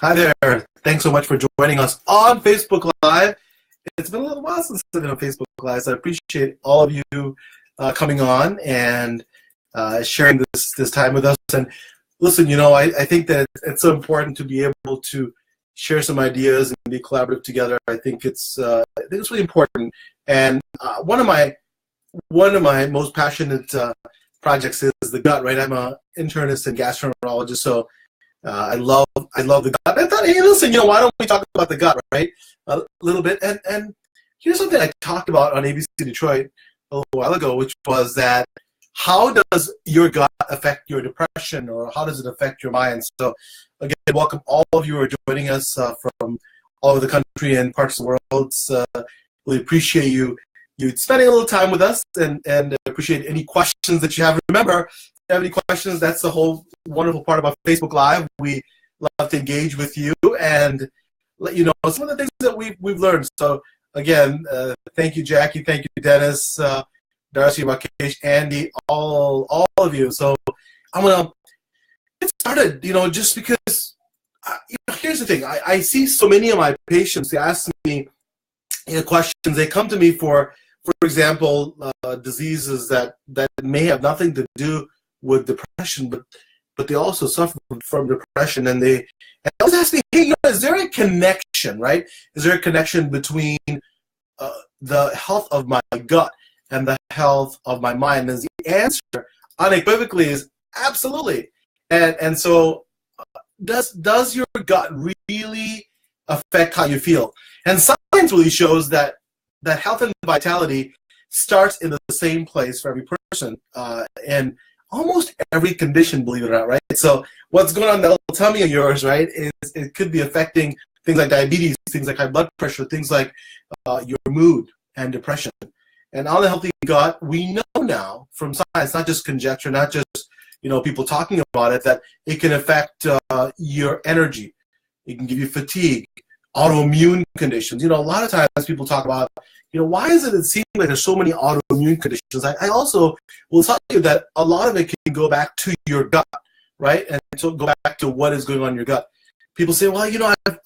Hi there. Thanks so much for joining us on Facebook Live. It's been a little while since I've been on Facebook Live, so I appreciate all of you coming on and sharing this time with us. And listen, I think that it's so important to be able to share some ideas and be collaborative together. I think it's really important. And one of my most passionate projects is the gut. Right, I'm an internist and gastroenterologist, so I love the gut. I thought, hey, listen, why don't we talk about the gut, right? A little bit. And here's something I talked about on ABC Detroit a little while ago, which was that how does your gut affect your depression, or how does it affect your mind? So again, welcome all of you who are joining us from all over the country and parts of the world. Really appreciate you spending a little time with us, and appreciate any questions that you have. Remember, if you have any questions, that's the whole wonderful part about Facebook Live. We love to engage with you and let you know some of the things that we've learned. So again, thank you, Jackie. Thank you, Dennis, Darcy, Rakesh, Andy, all of you. So I'm gonna get started. Just because here's the thing. I see so many of my patients. They ask me questions. They come to me for example, diseases that may have nothing to do with depression, but they also suffer from depression, and they always ask me, hey, is there a connection, right? Is there a connection between the health of my gut and the health of my mind? And the answer, unequivocally, is absolutely. And so, does your gut really affect how you feel? And science really shows that health and vitality starts in the same place for every person, and almost every condition, believe it or not, right? So what's going on in that little tummy of yours, right, is it could be affecting things like diabetes, things like high blood pressure, things like your mood and depression. And on the healthy gut, we know now from science, not just conjecture, not just people talking about it, that it can affect your energy. It can give you fatigue, autoimmune conditions. A lot of times people talk about, why is it seems like there's so many autoimmune conditions? I also will tell you that a lot of it can go back to your gut, right? And so go back to what is going on in your gut. People say, well,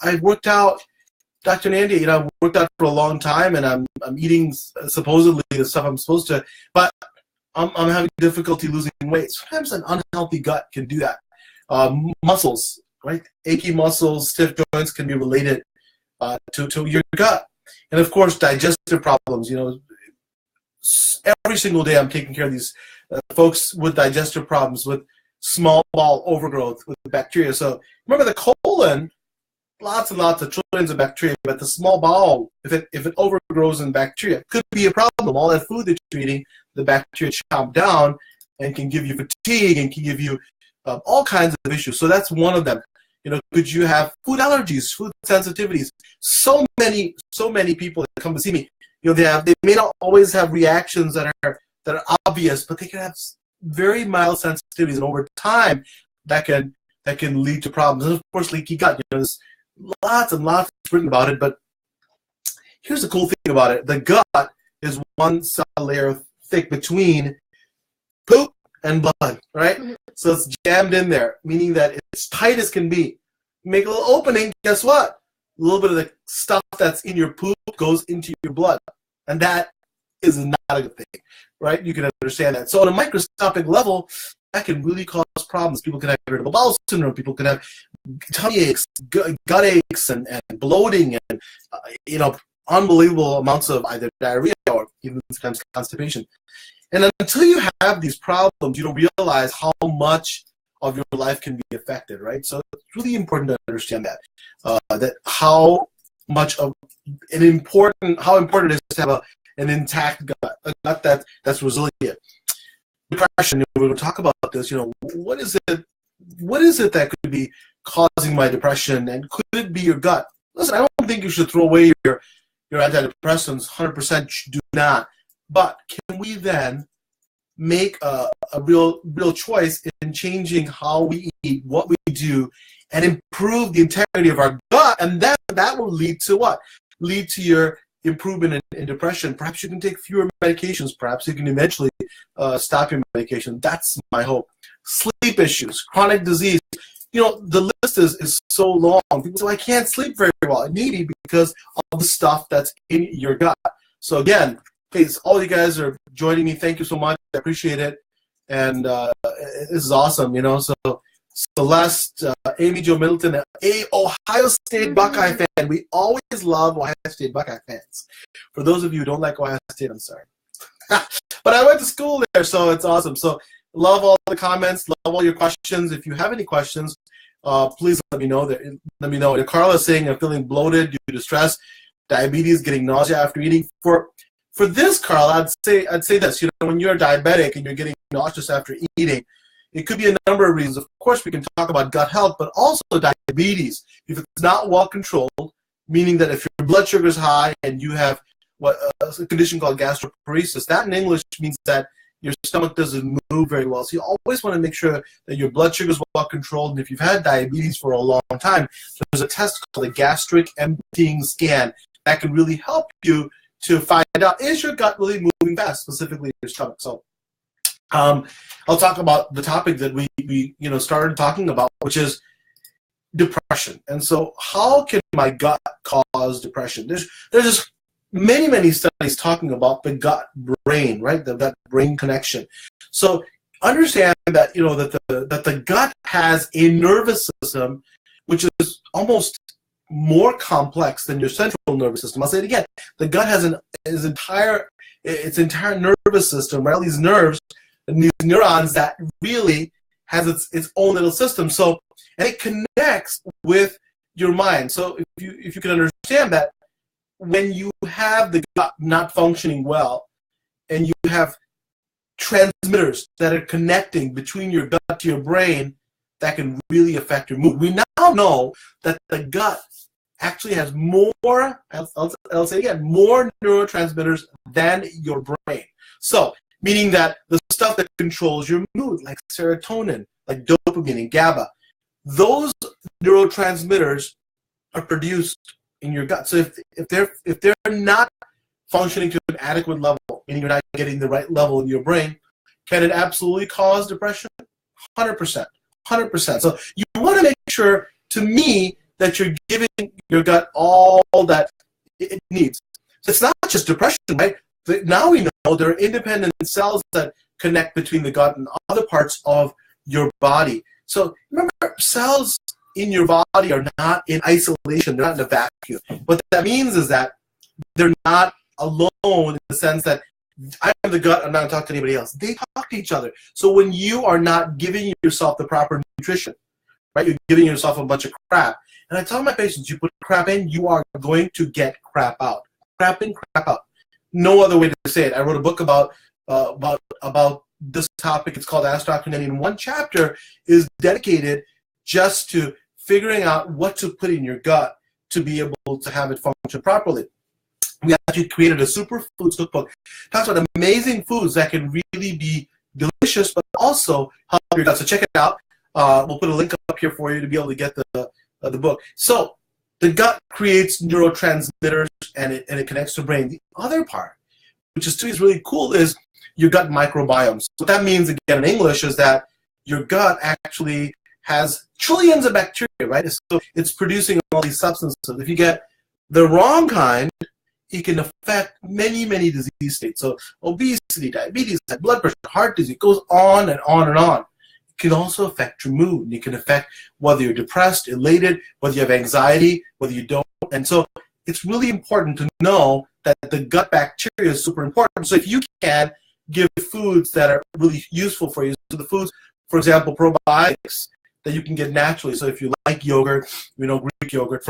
I've worked out, Dr. Nandi, I've worked out for a long time, and I'm eating supposedly the stuff I'm supposed to, but I'm having difficulty losing weight. Sometimes an unhealthy gut can do that. Muscles, right? Achy muscles, stiff joints can be related to your gut. And of course, digestive problems. Every single day I'm taking care of these folks with digestive problems, with small bowel overgrowth, with bacteria. So remember, the colon, lots and lots of trillions of bacteria, but the small bowel, if it overgrows in bacteria, could be a problem. All that food that you're eating, the bacteria chomp down and can give you fatigue and can give you all kinds of issues. So that's one of them. Could you have food allergies, food sensitivities? So many people that come to see me, they may not always have reactions that are obvious, but they can have very mild sensitivities, and over time that can lead to problems. And of course, leaky gut. There's lots and lots written about it, but here's the cool thing about it: the gut is one cell layer thick between poop and blood, right? So it's jammed in there, meaning that it's tight as can be. Make a little opening, guess what? A little bit of the stuff that's in your poop goes into your blood. And that is not a good thing, right? You can understand that. So on a microscopic level, that can really cause problems. People can have irritable bowel syndrome. People can have tummy aches, gut aches, and bloating, and unbelievable amounts of either diarrhea or even sometimes constipation. And until you have these problems, you don't realize how much of your life can be affected, right? So it's really important to understand that how important it is to have an intact gut, a gut that's resilient. Depression, we're going to talk about this. What is it that could be causing my depression, and could it be your gut? Listen, I don't think you should throw away your antidepressants. 100% do not. But can we then make a real choice in changing how we eat, what we do, and improve the integrity of our gut? And then that will lead to what? Lead to your improvement in depression. Perhaps you can take fewer medications. Perhaps you can eventually stop your medication. That's my hope. Sleep issues, chronic disease. the list is so long. People say, well, I can't sleep very well. Maybe because of the stuff that's in your gut. So again, hey, all you guys are joining me. Thank you so much. I appreciate it. And this is awesome, So Celeste, Amy Jo Middleton, a Ohio State Buckeye fan. We always love Ohio State Buckeye fans. For those of you who don't like Ohio State, I'm sorry. But I went to school there, so it's awesome. So love all the comments, love all your questions. If you have any questions, please let me know. Let me know. Carla is saying I'm feeling bloated due to stress, diabetes, getting nausea after eating. For this, Carla, I'd say this. When you're diabetic and you're getting nauseous after eating, it could be a number of reasons. Of course, we can talk about gut health, but also diabetes. If it's not well controlled, meaning that if your blood sugar is high and you have a condition called gastroparesis, that in English means that your stomach doesn't move very well. So you always want to make sure that your blood sugar is well controlled. And if you've had diabetes for a long time, there's a test called a gastric emptying scan that can really help you to find out, is your gut really moving fast, specifically your stomach. So I'll talk about the topic that we started talking about, which is depression. And so how can my gut cause depression? There's just many studies talking about the gut-brain, right? That brain connection. So understand that that the gut has a nervous system which is almost more complex than your central nervous system. I'll say it again. The gut has its entire nervous system, right? All these nerves and these neurons that really has its own little system. So, and it connects with your mind. So if you can understand that, when you have the gut not functioning well and you have transmitters that are connecting between your gut to your brain, that can really affect your mood. We now know that the gut actually has more, I'll say again, more neurotransmitters than your brain. So, meaning that the stuff that controls your mood, like serotonin, like dopamine and GABA, those neurotransmitters are produced in your gut. So if they're not functioning to an adequate level, meaning you're not getting the right level in your brain, can it absolutely cause depression? 100%. 100%. So you want to make sure, to me, that you're giving your gut all that it needs. So it's not just depression, right? Now we know there are independent cells that connect between the gut and other parts of your body. So remember, cells in your body are not in isolation. They're not in a vacuum. What that means is that they're not alone in the sense that I have the gut, I'm not talking to anybody else. They talk to each other. So when you are not giving yourself the proper nutrition, right, you're giving yourself a bunch of crap. And I tell my patients, you put crap in, you are going to get crap out. Crap in, crap out. No other way to say it. I wrote a book about this topic. It's called Ask Dr. Nandi, and one chapter is dedicated just to figuring out what to put in your gut to be able to have it function properly. We actually created a superfoods cookbook. It talks about amazing foods that can really be delicious, but also help your gut. So check it out. We'll put a link up here for you to be able to get the book. So the gut creates neurotransmitters, and it connects to the brain. The other part, which is really cool, is your gut microbiome. So what that means, again, in English, is that your gut actually has trillions of bacteria, right? So it's producing all these substances. If you get the wrong kind, it can affect many disease states. So obesity, diabetes, high blood pressure, heart disease, it goes on and on and on. It can also affect your mood. It can affect whether you're depressed, elated, whether you have anxiety, whether you don't. And so it's really important to know that the gut bacteria is super important. So if you can give foods that are really useful for you, so the foods, for example, probiotics that you can get naturally. So if you like yogurt, Greek yogurt,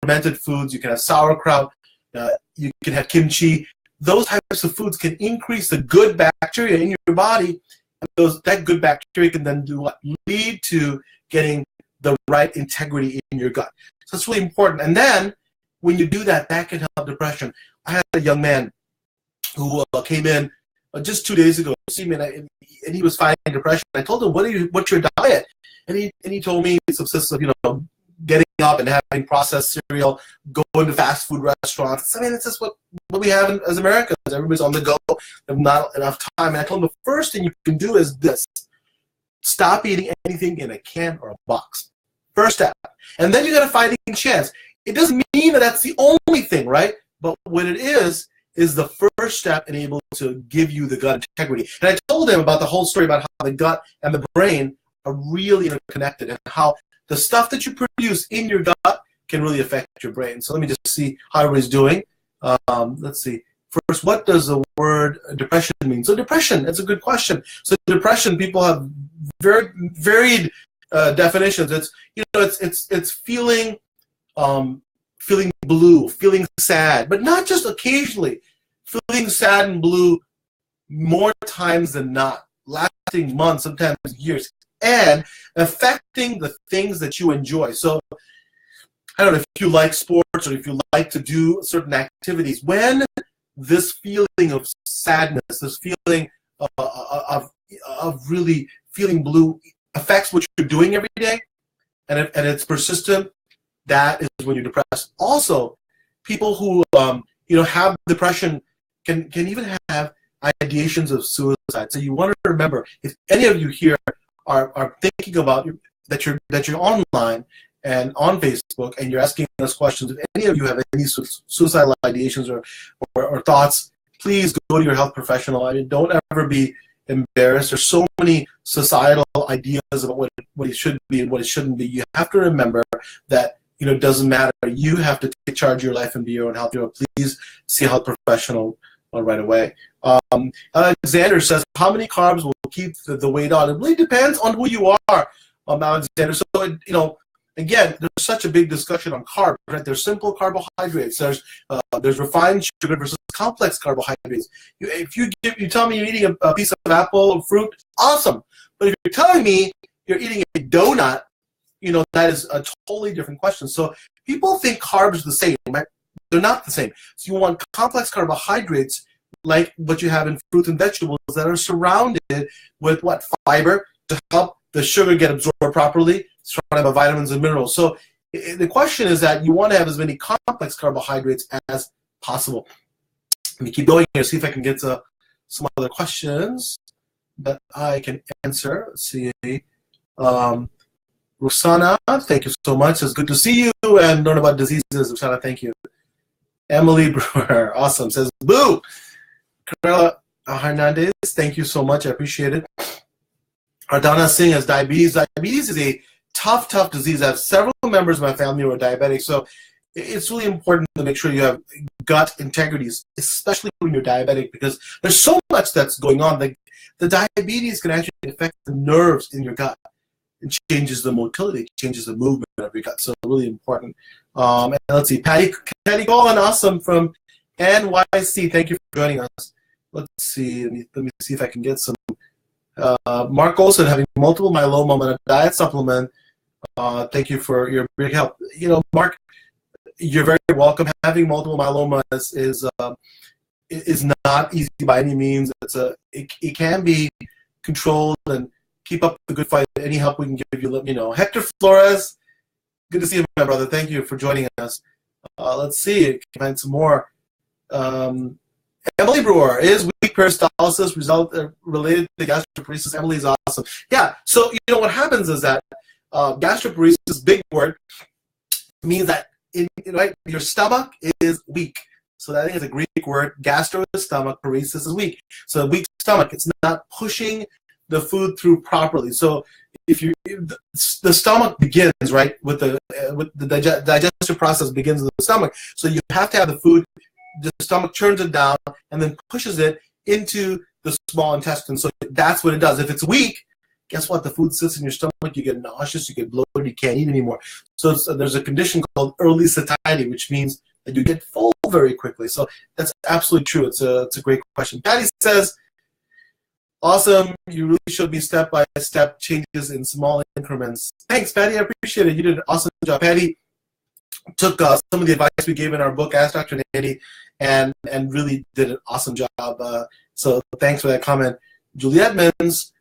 fermented foods, you can have sauerkraut, you can have kimchi. Those types of foods can increase the good bacteria in your body. That good bacteria can then lead to getting the right integrity in your gut. So it's really important. And then when you do that, that can help depression. I had a young man who came in just 2 days ago to see me, and he was fighting depression. I told him, what's your diet? And he told me it consists of getting up and having processed cereal, going to fast food restaurants. I mean, it's just what we have as Americans. Everybody's on the go. They have not enough time. And I told him the first thing you can do is this. Stop eating anything in a can or a box. First step. And then you got a fighting chance. It doesn't mean that that's the only thing, right? But what it is the first step in able to give you the gut integrity. And I told him about the whole story about how the gut and the brain are really interconnected and how the stuff that you produce in your gut can really affect your brain. So let me just see how everybody's doing. Let's see. First, what does the word depression mean? So depression, that's a good question. So depression, people have very varied definitions. It's it's feeling feeling blue, feeling sad, but not just occasionally. Feeling sad and blue more times than not, lasting months, sometimes years, and affecting the things that you enjoy. So I don't know if you like sports or if you like to do certain activities. When this feeling of sadness, this feeling of really feeling blue affects what you're doing every day, and it's persistent, that is when you're depressed. Also, people who have depression can even have ideations of suicide. So you want to remember, if any of you here are thinking about that you're online and on Facebook and you're asking us questions, if any of you have any suicidal ideations or thoughts, please go to your health professional. I mean, don't ever be embarrassed. There's so many societal ideas about what it should be and what it shouldn't be. You have to remember that it doesn't matter. You have to take charge of your life and be your own health hero. Please see a health professional right away. Alexander says, how many carbs will keep the weight on? It really depends on who you are, Alexander. So, again, there's such a big discussion on carbs, right? There's simple carbohydrates. There's refined sugar versus complex carbohydrates. If you tell me you're eating a piece of apple or fruit, awesome. But if you're telling me you're eating a donut, that is a totally different question. So people think carbs are the same, right? They're not the same. So you want complex carbohydrates like what you have in fruits and vegetables that are surrounded with fiber to help the sugar get absorbed properly. It's trying to have vitamins and minerals. So the question is that you want to have as many complex carbohydrates as possible. Let me keep going here, see if I can get to some other questions that I can answer. Let's see. Roxana, thank you so much. It's good to see you and learn about diseases. Roxana, thank you. Emily Brewer, awesome, says, boo. Carla Hernandez, thank you so much. I appreciate it. Ardana Singh has diabetes. Diabetes is a tough disease. I have several members of my family who are diabetic, so it's really important to make sure you have gut integrity, especially when you're diabetic, because there's so much that's going on. The diabetes can actually affect the nerves in your gut. It changes the motility, changes the movement of your gut, so really important. And let's see, Patty Colin, awesome, from NYC. Thank you for joining us. Let's see, let me see if I can get some. Mark Olson, having multiple myeloma on a diet supplement. Thank you for your big help. Mark, you're very welcome. Having multiple myeloma is not easy by any means. It can be controlled, and keep up the good fight. Any help we can give you, let me know. Hector Flores, good to see you, my brother. Thank you for joining us. Let's see, can find some more. Emily Brewer, is weak peristalsis related to gastroparesis? Emily's awesome. Yeah, so what happens is that gastroparesis, big word, means that your stomach is weak. So I think it's a Greek word. Gastro is stomach, paresis is weak. So a weak stomach, it's not pushing the food through properly. So if the stomach begins, right, with the digestive process begins in the stomach. So you have to have the food, the stomach churns it down and then pushes it into the small intestine. So that's what it does. If it's weak, guess what? The food sits in your stomach, you get nauseous, you get bloated, you can't eat anymore. So there's a condition called early satiety, which means that you get full very quickly. So that's absolutely true. It's a great question. Patty says, awesome, you really showed me step-by-step changes in small increments. Thanks, Patty, I appreciate it. You did an awesome job. Patty took some of the advice we gave in our book, Ask Dr. Nandi, and really did an awesome job. So thanks for that comment. Julie Edmonds,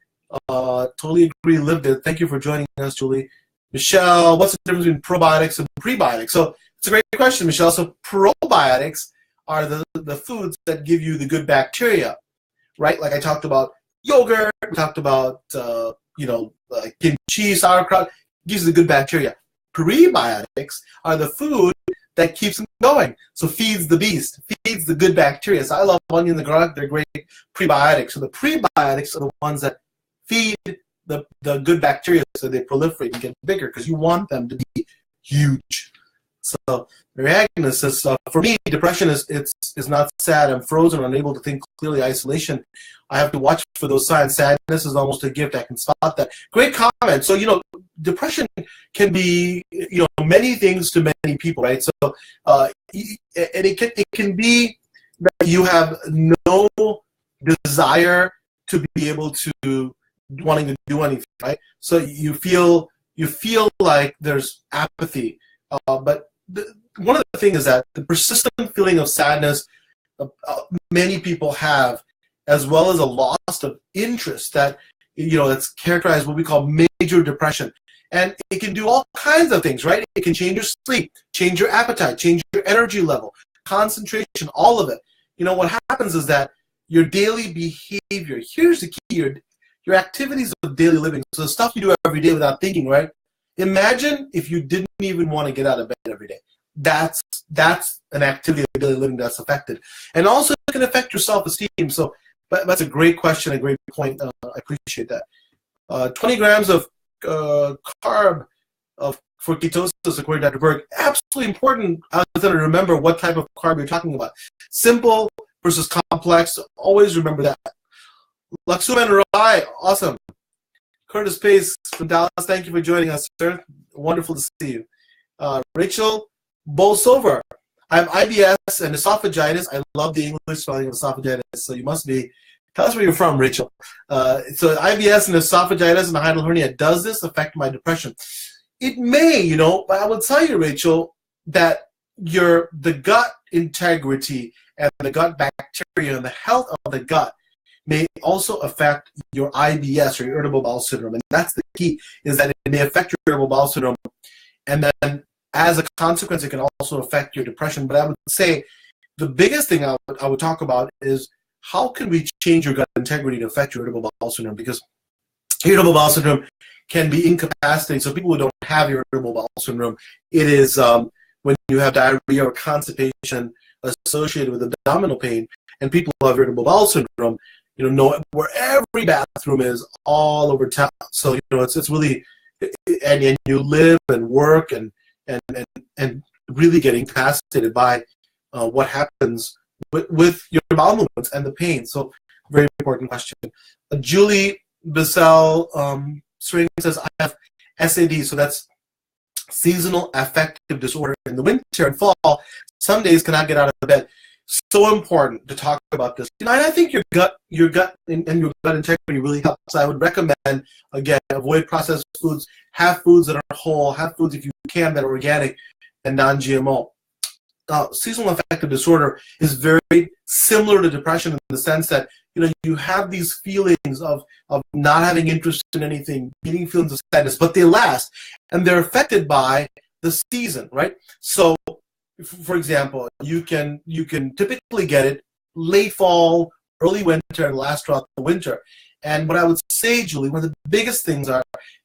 totally agree, lived it. Thank you for joining us, Julie. Michelle, what's the difference between probiotics and prebiotics? So it's a great question, Michelle. So probiotics are the foods that give you the good bacteria, right? Like I talked about yogurt. We talked about kimchi, sauerkraut. Gives you the good bacteria. Prebiotics are the food that keeps them going. So feeds the beast, feeds the good bacteria. So I love onion and garlic. They're great prebiotics. So the prebiotics are the ones that feed the good bacteria so they proliferate and get bigger because you want them to be huge. So Mary Agnes says, for me, depression is not sad. I'm frozen, unable to think clearly. Isolation, I have to watch for those signs. Sadness is almost a gift. I can spot that. Great comment. So, depression can be, many things to many people, right? So, and it can be that you have no desire to be able to wanting to do anything, right? So you feel like there's apathy, but one of the things is that the persistent feeling of sadness many people have, as well as a loss of interest that, that's characterized what we call major depression. And it can do all kinds of things, right? It can change your sleep, change your appetite, change your energy level, concentration, all of it. What happens is that your daily behavior, here's the key, your activities of daily living, so the stuff you do every day without thinking, right? Imagine if you didn't even want to get out of bed every day. That's an activity of daily living that's affected. And also it can affect your self-esteem. So but that's a great question, a great point. I appreciate that. 20 grams of carb for ketosis, according to Dr. Berg. Absolutely important, Alexander, to remember what type of carb you're talking about. Simple versus complex. Always remember that. Laksuman Rai, awesome. Curtis Pace from Dallas, thank you for joining us, sir. Wonderful to see you. Rachel Bolsover, I have IBS and esophagitis. I love the English spelling of esophagitis, so you must be. Tell us where you're from, Rachel. So IBS and esophagitis and a hiatal hernia, does this affect my depression? It may, but I would tell you, Rachel, that the gut integrity and the gut bacteria and the health of the gut may also affect your IBS or your irritable bowel syndrome. And that's the key, is that it may affect your irritable bowel syndrome. And then as a consequence, it can also affect your depression. But I would say the biggest thing I would talk about is how can we change your gut integrity to affect your irritable bowel syndrome? Because irritable bowel syndrome can be incapacitating. So people who don't have irritable bowel syndrome, it is when you have diarrhea or constipation associated with abdominal pain, and people who have irritable bowel syndrome, know where every bathroom is all over town. So, it's really, and you live and work and really get incapacitated by what happens with your bowel movements and the pain. So, very important question. Julie Bissell String says, I have SAD, so that's seasonal affective disorder. In the winter and fall, some days cannot get out of bed. So important to talk about this. And I think your gut and your gut integrity really helps. I would recommend, again, avoid processed foods, have foods that are whole, have foods if you can that are organic and non-GMO. Seasonal affective disorder is very similar to depression in the sense that you have these feelings of not having interest in anything, getting feelings of sadness, but they last, and they're affected by the season, right? So, for example, you can typically get it late fall, early winter, and last throughout the winter. And what I would say, Julie, one of the biggest things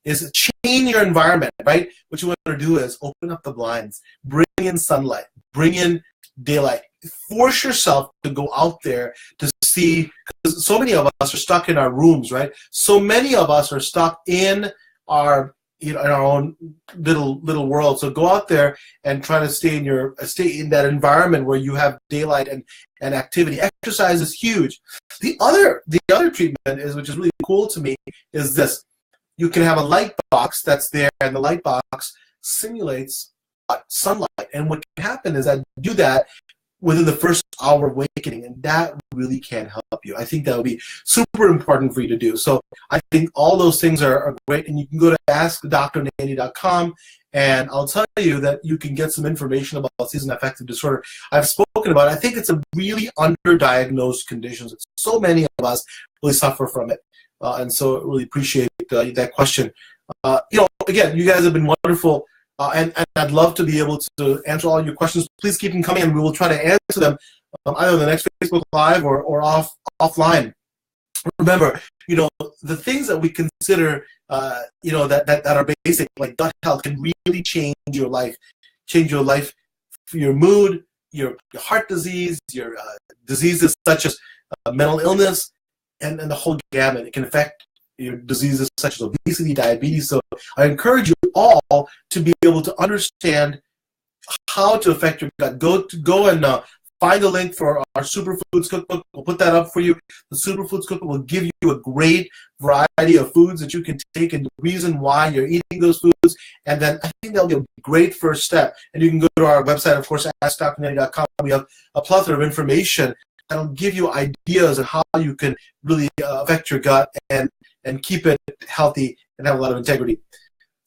is change your environment, right? What you want to do is open up the blinds, bring in sunlight, bring in daylight. Force yourself to go out there to see, because so many of us are stuck in our rooms, right? So many of us are stuck in our in our own little world. So go out there and try to stay in that environment where you have daylight and activity. Exercise is huge. The other treatment is, which is really cool to me, is this. You can have a light box that's there, and the light box simulates sunlight. And what can happen is that do that within the first hour of awakening, and that really can help you. I think that would be super important for you to do. So I think all those things are great, and you can go to askdrnandi.com, and I'll tell you that you can get some information about seasonal affective disorder. I've spoken about it. I think it's a really underdiagnosed condition. So many of us really suffer from it, and so I really appreciate that question. Again, you guys have been wonderful. And I'd love to be able to answer all your questions. Please keep them coming, and we will try to answer them either on the next Facebook Live or offline. remember, the things that we consider, that are basic, like gut health, can really change your life, your mood, your heart disease, your diseases such as mental illness, and the whole gamut. It can affect your diseases such as obesity, diabetes. So I encourage you all to be able to understand how to affect your gut. Go and find the link for our Superfoods Cookbook. We'll put that up for you. The Superfoods Cookbook will give you a great variety of foods that you can take and the reason why you're eating those foods. And then I think that'll be a great first step. And you can go to our website, of course, askdrnandi.com. We have a plethora of information that'll give you ideas on how you can really affect your gut and keep it healthy and have a lot of integrity.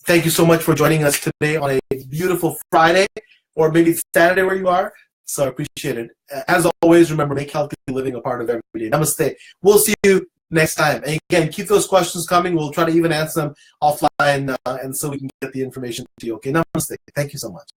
Thank you so much for joining us today on a beautiful Friday, or maybe it's Saturday where you are. So I appreciate it. As always, remember, make healthy living a part of every day. Namaste. We'll see you next time. And again, keep those questions coming. We'll try to even answer them offline, and so we can get the information to you. Okay, namaste. Thank you so much.